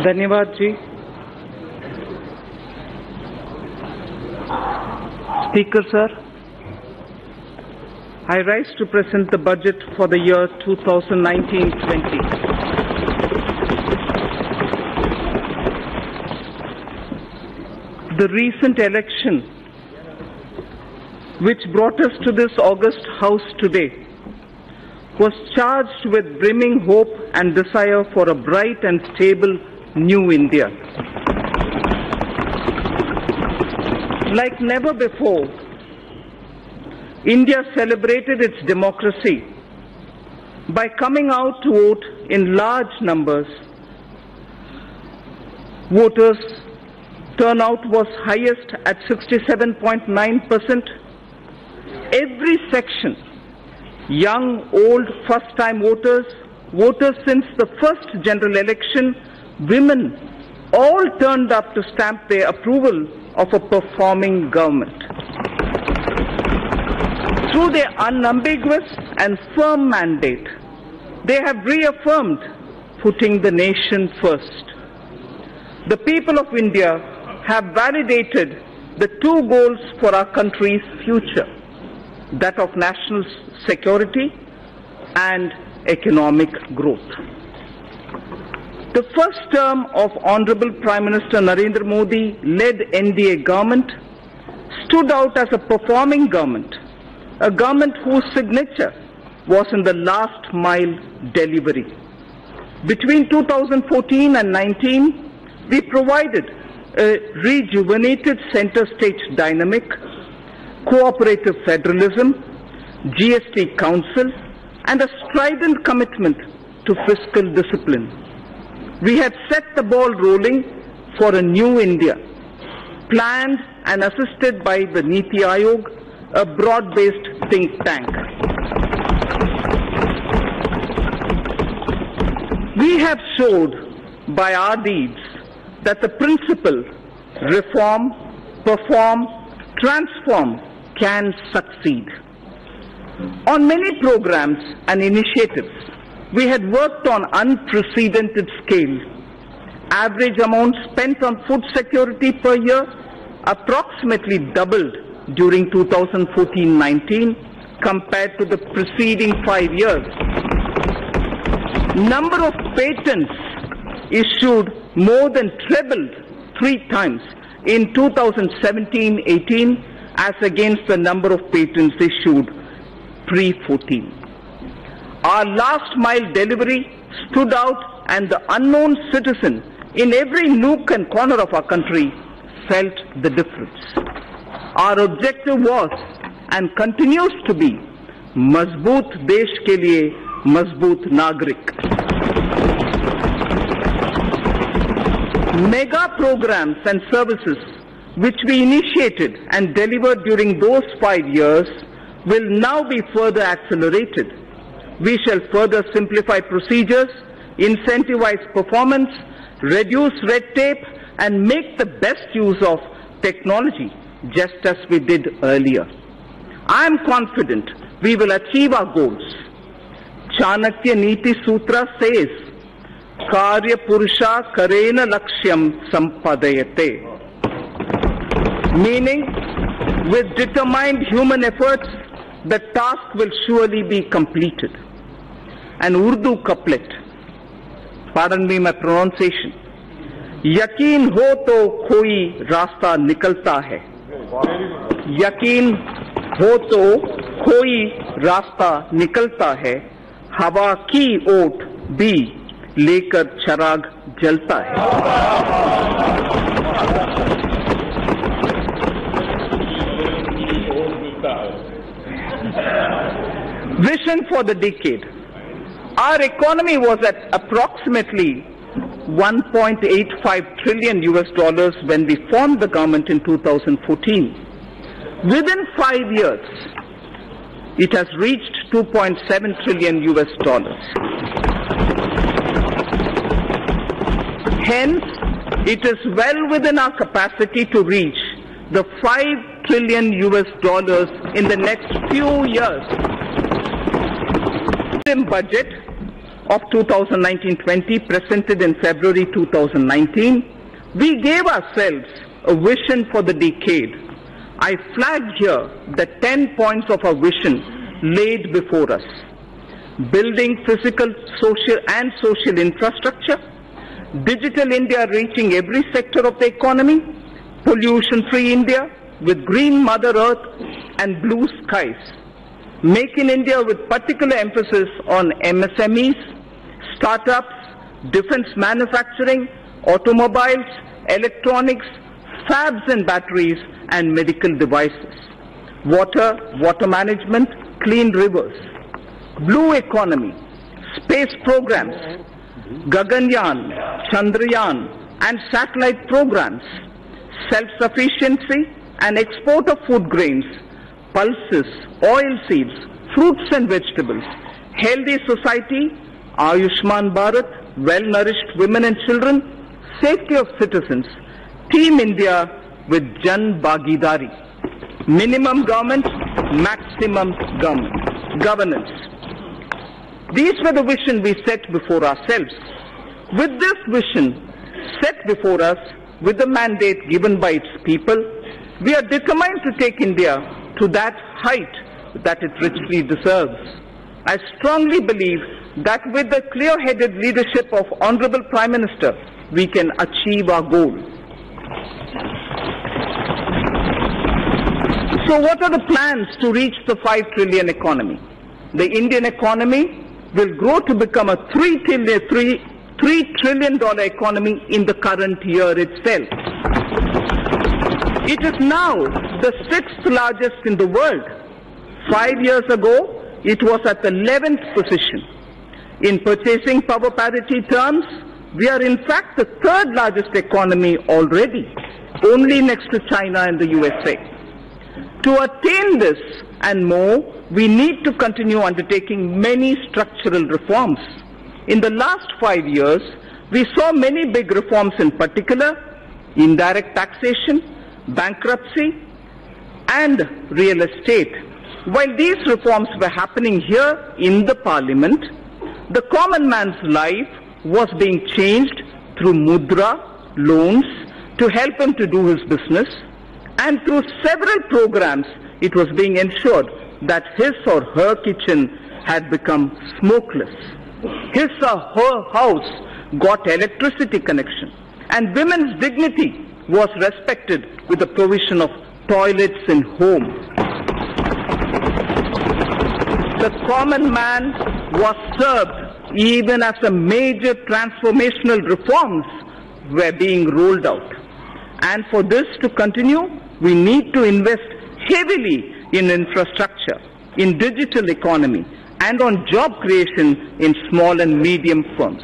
धन्यवाद जी। Speaker sir, I rise to present the budget for the year 2019-20. The recent election which brought us to this august house today was charged with brimming hope and desire for a bright and stable new India. Like never before, India celebrated its democracy by coming out to vote in large numbers. Voters' turnout was highest at 67.9%. Every section, young, old, first-time voters, voters since the first general election, women, all turned up to stamp their approval of a performing government. Through their unambiguous and firm mandate, they have reaffirmed putting the nation first. The people of India have validated the two goals for our country's future, that of national security and economic growth. The first term of Honorable Prime Minister Narendra Modi-led NDA government stood out as a performing government, a government whose signature was in the last mile delivery. Between 2014 and 19, we provided a rejuvenated center-stage dynamic, cooperative federalism, GST Council, and a strident commitment to fiscal discipline. We had set the ball rolling for a new India, planned and assisted by the Niti Aayog, a broad-based think tank. We have showed by our deeds that the principle reform, perform, transform can succeed. On many programs and initiatives, we had worked on unprecedented scale. Average amount spent on food security per year approximately doubled during 2014-19 compared to the preceding 5 years. Number of patents issued more than trebled 3 times in 2017-18 as against the number of patents issued pre-14. Our last mile delivery stood out, and the unknown citizen in every nook and corner of our country felt the difference. Our objective was and continues to be Mazboot desh ke liye, Mazboot nagrik. Mega programs and services which we initiated and delivered during those 5 years will now be further accelerated. We shall further simplify procedures, incentivize performance, reduce red tape, and make the best use of technology, just as we did earlier. I am confident we will achieve our goals. Chanakya Niti Sutra says, Karya Purusha Karena Lakshyam Sampadayate. Meaning, with determined human efforts, the task will surely be completed. An Urdu couplet, pardon me my pronunciation, Yakin ho to koi rasta nikalta hai. Yakin ho to koi rasta nikalta hai. Hawa ki oat bhi lekar charag jalta hai. Vision for the decade. Our economy was at approximately $1.85 trillion when we formed the government in 2014. Within 5 years, it has reached $2.7 trillion. Hence, it is well within our capacity to reach the $5 trillion in the next few years. In budget of 2019-20 presented in February 2019, we gave ourselves a vision for the decade. I flagged here the 10 points of our vision laid before us. Building physical, social infrastructure, digital India reaching every sector of the economy, pollution-free India with green Mother Earth and blue skies, Make in India with particular emphasis on MSMEs, startups, defense manufacturing, automobiles, electronics, fabs and batteries, and medical devices. Water management, clean rivers, blue economy, space programs, Gaganyaan, Chandrayaan, and satellite programs, self-sufficiency and export of food grains, pulses, oilseeds, fruits and vegetables, healthy society, Ayushman Bharat, well-nourished women and children, safety of citizens, Team India with Jan Bhagidari, minimum government, maximum governance. These were the vision we set before ourselves. With this vision set before us, with the mandate given by its people, we are determined to take India to that height that it richly deserves. I strongly believe that with the clear-headed leadership of Honorable Prime Minister, we can achieve our goal. So what are the plans to reach the 5 trillion economy? The Indian economy will grow to become a $3 trillion economy in the current year itself. It is now the 6th largest in the world. 5 years ago, it was at the 11th position. In purchasing power parity terms, we are in fact the 3rd largest economy already, only next to China and the USA. To attain this and more, we need to continue undertaking many structural reforms. In the last 5 years, we saw many big reforms, in particular indirect taxation, bankruptcy, and real estate. While these reforms were happening here in the Parliament, the common man's life was being changed through mudra, loans, to help him to do his business, and through several programs it was being ensured that his or her kitchen had become smokeless. His or her house got electricity connection, and women's dignity was respected with the provision of toilets in home. The common man was served even as a major transformational reforms were being rolled out. And for this to continue, we need to invest heavily in infrastructure, in digital economy, and on job creation in small and medium firms.